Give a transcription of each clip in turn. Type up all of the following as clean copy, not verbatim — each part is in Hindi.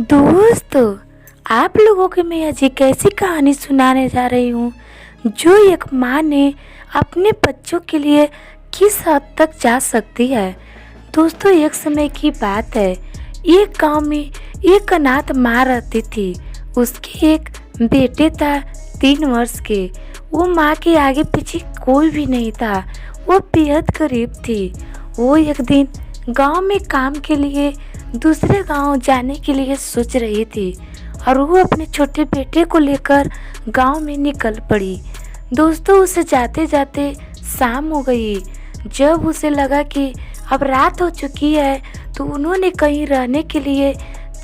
दोस्तों, आप लोगों को मैं आज एक ऐसी कहानी सुनाने जा रही हूँ जो एक माँ ने अपने बच्चों के लिए किस हद तक जा सकती है। दोस्तों, एक समय की बात है। एक गांव में एक अनाथ माँ रहती थी। उसके एक बेटे था 3 वर्ष के। वो माँ के आगे पीछे कोई भी नहीं था। वो बेहद गरीब थी। वो एक दिन गांव में काम के लिए दूसरे गांव जाने के लिए सोच रही थी और वो अपने छोटे बेटे को लेकर गांव में निकल पड़ी। दोस्तों, उसे जाते जाते शाम हो गई। जब उसे लगा कि अब रात हो चुकी है तो उन्होंने कहीं रहने के लिए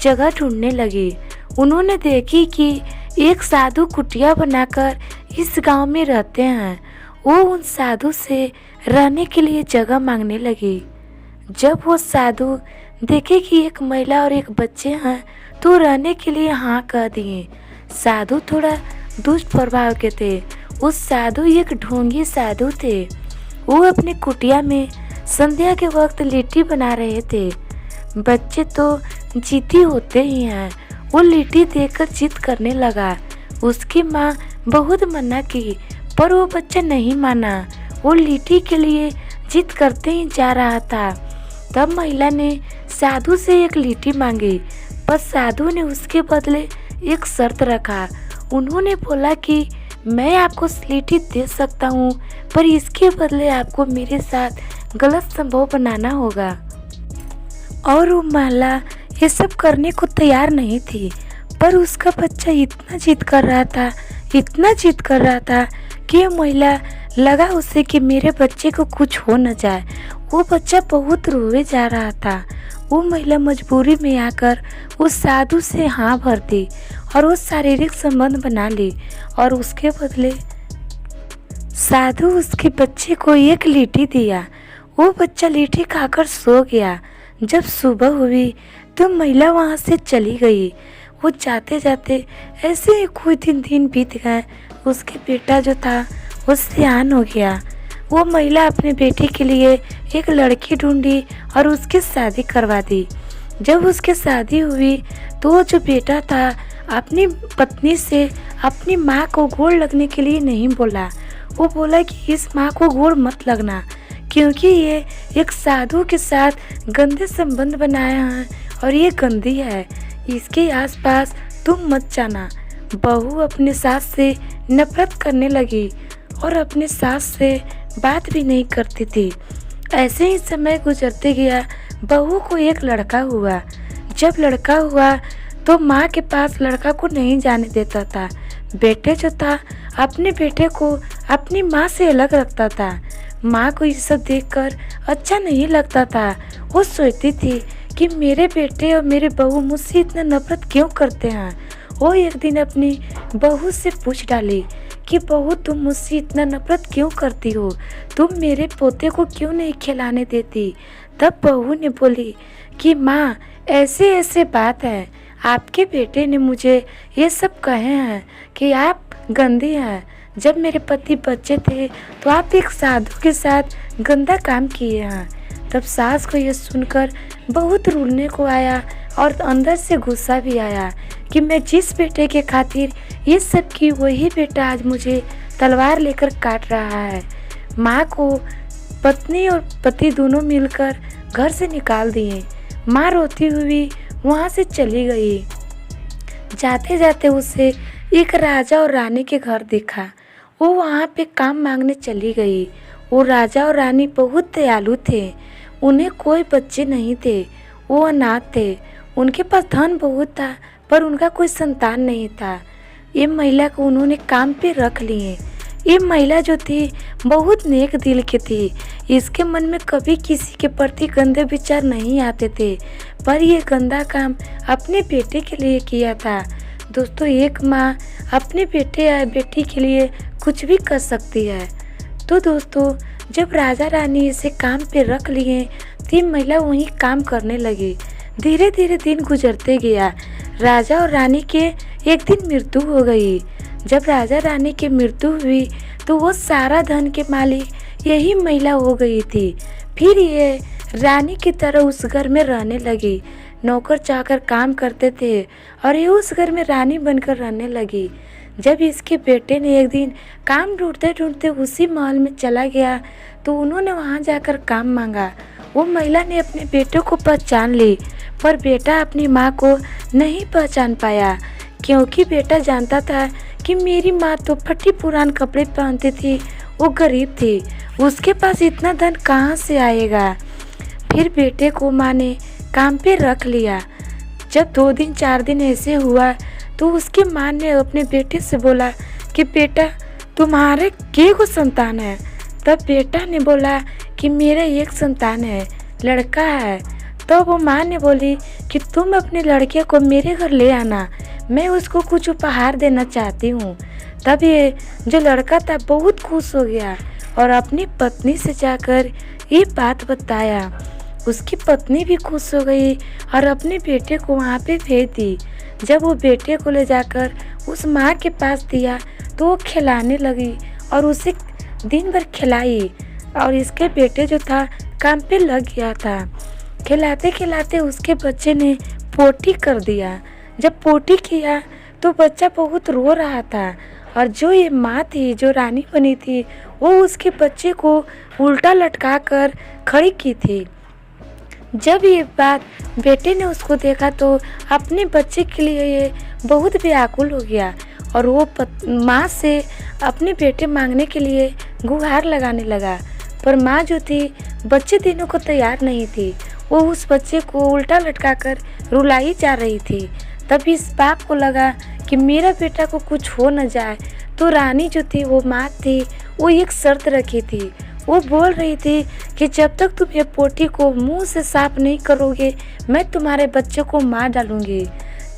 जगह ढूंढने लगी। उन्होंने देखी कि एक साधु कुटिया बनाकर इस गांव में रहते हैं। वो उन साधु से रहने के लिए जगह मांगने लगी। जब वो साधु देखे कि एक महिला और एक बच्चे हैं तो रहने के लिए हाँ कह दिए। साधु थोड़ा दुष्ट प्रभाव के थे। उस साधु एक ढोंगी साधु थे। वो अपने कुटिया में संध्या के वक्त लिट्टी बना रहे थे। बच्चे तो जिद्दी होते ही हैं। वो लिट्टी देखकर जिद करने लगा। उसकी माँ बहुत मना की पर वो बच्चा नहीं माना। वो लिट्टी के लिए जिद करते ही जा रहा था। तब महिला ने साधु से एक लिट्टी मांगी, पर साधु ने उसके बदले एक शर्त रखा। उन्होंने बोला कि मैं आपको लिट्टी दे सकता हूँ, पर इसके बदले आपको मेरे साथ गलत संभव बनाना होगा। और वो महिला ये सब करने को तैयार नहीं थी, पर उसका बच्चा इतना जिद कर रहा था, इतना जिद कर रहा था कि महिला लगा उसे कि मेरे बच्चे को कुछ हो न जाए। वो बच्चा बहुत रोए जा रहा था। वो महिला मजबूरी में आकर उस साधु से हाँ भर दी और वो शारीरिक संबंध बना ली। और उसके बदले साधु उसके बच्चे को एक लिट्टी दिया। वो बच्चा लिट्टी खाकर सो गया। जब सुबह हुई तो महिला वहाँ से चली गई। वो जाते जाते ऐसे ही कुछ दिन बीत गए। उसके बेटा जो था वो सयान हो गया। वो महिला अपने बेटे के लिए एक लड़की ढूंढी और उसकी शादी करवा दी। जब उसकी शादी हुई तो वो जो बेटा था अपनी पत्नी से अपनी माँ को गोड़ लगने के लिए नहीं बोला। वो बोला कि इस माँ को गोड़ मत लगना, क्योंकि ये एक साधु के साथ गंदे संबंध बनाया है और ये गंदी है। इसके आसपास तुम मत जाना। बहू अपने सास से नफरत करने लगी और अपने सास से बात भी नहीं करती थी। ऐसे ही समय गुजरते गया। बहू को एक लड़का हुआ। जब लड़का हुआ तो माँ के पास लड़का को नहीं जाने देता था। बेटे जो था अपने बेटे को अपनी माँ से अलग रखता था। माँ को ये सब देखकर अच्छा नहीं लगता था। वो सोचती थी कि मेरे बेटे और मेरे बहू मुझसे इतना नफरत क्यों करते हैं। वो एक दिन अपनी बहू से पूछ डाली कि बहू, तुम मुझसे इतना नफरत क्यों करती हो? तुम मेरे पोते को क्यों नहीं खिलाने देती? तब बहू ने बोली कि माँ, ऐसे ऐसे बात है। आपके बेटे ने मुझे ये सब कहे हैं कि आप गंदी हैं। जब मेरे पति बच्चे थे तो आप एक साधु के साथ गंदा काम किए हैं। तब सास को ये सुनकर बहुत रुलने को आया और अंदर से गुस्सा भी आया कि मैं जिस बेटे के खातिर ये सब की, वही बेटा आज मुझे तलवार लेकर काट रहा है। माँ को पत्नी और पति दोनों मिलकर घर से निकाल दिए। माँ रोती हुई वहाँ से चली गई। जाते जाते उसे एक राजा और रानी के घर दिखा। वो वहाँ पे काम मांगने चली गई। वो राजा और रानी बहुत दयालु थे। उन्हें कोई बच्चे नहीं थे। वो अनाथ थे। उनके पास धन बहुत था पर उनका कोई संतान नहीं था। ये महिला को उन्होंने काम पे रख लिए। ये महिला जो थी बहुत नेक दिल की थी। इसके मन में कभी किसी के प्रति गंदे विचार नहीं आते थे, पर ये गंदा काम अपने बेटे के लिए किया था। दोस्तों, एक माँ अपने बेटे या बेटी के लिए कुछ भी कर सकती है। तो दोस्तों, जब राजा रानी इसे काम पे रख लिए तो महिला वहीं काम करने लगी। धीरे धीरे दिन गुजरते गया। राजा और रानी के एक दिन मृत्यु हो गई। जब राजा रानी की मृत्यु हुई तो वो सारा धन के मालिक यही महिला हो गई थी। फिर ये रानी की तरह उस घर में रहने लगी। नौकर चाकर काम करते थे और ये उस घर में रानी बनकर रहने लगी। जब इसके बेटे ने एक दिन काम ढूंढते ढूंढते उसी महल में चला गया तो उन्होंने वहां जाकर काम मांगा। वो महिला ने अपने बेटे को पहचान ली, पर बेटा अपनी माँ को नहीं पहचान पाया, क्योंकि बेटा जानता था कि मेरी माँ तो फटी पुरान कपड़े पहनती थी, वो गरीब थी, उसके पास इतना धन कहाँ से आएगा। फिर बेटे को माँ ने काम पे रख लिया। जब 2 दिन 4 दिन ऐसे हुआ तो उसकी माँ ने अपने बेटे से बोला कि बेटा तुम्हारे को संतान है। तब बेटा ने बोला कि मेरा एक संतान है, लड़का है। तो वो माँ ने बोली कि तुम अपने लड़के को मेरे घर ले आना, मैं उसको कुछ उपहार देना चाहती हूँ। तब ये जो लड़का था बहुत खुश हो गया और अपनी पत्नी से जाकर ये बात बताया। उसकी पत्नी भी खुश हो गई और अपने बेटे को वहाँ पे भेज दी। जब वो बेटे को ले जाकर उस माँ के पास दिया तो वो खिलाने लगी और उसे दिन भर खिलाई और इसके बेटे जो था काम पे लग गया था। खिलाते खिलाते उसके बच्चे ने पोटी कर दिया। जब पोटी किया तो बच्चा बहुत रो रहा था और जो ये माँ थी जो रानी बनी थी वो उसके बच्चे को उल्टा लटका कर खड़ी की थी। जब ये बात बेटे ने उसको देखा तो अपने बच्चे के लिए ये बहुत व्याकुल हो गया और वो माँ से अपने बेटे मांगने के लिए गुहार लगाने लगा। पर माँ जो थी बच्चे देने को तैयार नहीं थी, वो उस बच्चे को उल्टा लटकाकर रुलाई जा रही थी। तब इस बाप को लगा कि मेरा बेटा को कुछ हो न जाए, तो रानी जो थी वो माँ थी वो एक शर्त रखी थी। वो बोल रही थी कि जब तक तुम ये पोटी को मुंह से साफ नहीं करोगे मैं तुम्हारे बच्चे को मार डालूंगी।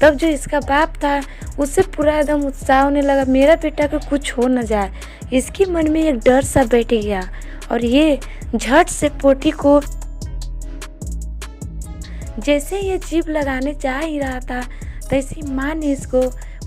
तब जो इसका बाप था उससे पूरा एकदम उत्साह होने लगा, मेरा बेटा को कुछ हो न जाए। इसके मन में एक डर सा बैठ गया और ये झट से पोटी को जैसे ये जीभ लगाने जा ही रहा था तैसे माँ ने इसको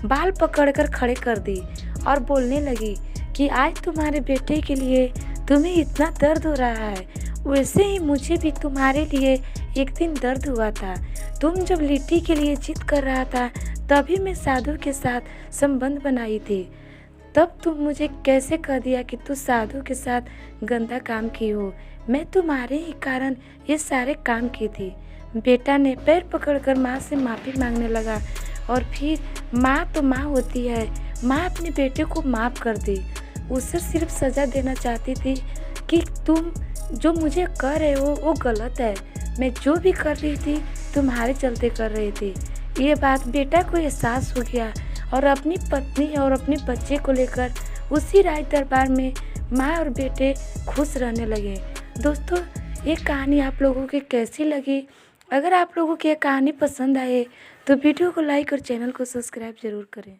बाल पकड़कर खड़े कर दी और बोलने लगी कि आज तुम्हारे बेटे के लिए तुम्हें इतना दर्द हो रहा है, वैसे ही मुझे भी तुम्हारे लिए एक दिन दर्द हुआ था। तुम जब लिट्टी के लिए जिद कर रहा था तभी मैं साधु के साथ संबंध बनाई थी। तब तुम मुझे कैसे कह दिया कि तू साधु के साथ गंदा काम की हो। मैं तुम्हारे ही कारण ये सारे काम की थी। बेटा ने पैर पकड़कर माँ से माफ़ी मांगने लगा और फिर माँ तो माँ होती है, माँ अपने बेटे को माफ़ कर दी। उसे सिर्फ सज़ा देना चाहती थी कि तुम जो मुझे कर रहे हो वो गलत है, मैं जो भी कर रही थी तुम्हारे चलते कर रही थी। ये बात बेटा को एहसास हो गया और अपनी पत्नी और अपने बच्चे को लेकर उसी राज दरबार में माँ और बेटे खुश रहने लगे। दोस्तों ये कहानी आप लोगों की कैसी लगी? अगर आप लोगों की ये कहानी पसंद आए तो वीडियो को लाइक और चैनल को सब्सक्राइब ज़रूर करें।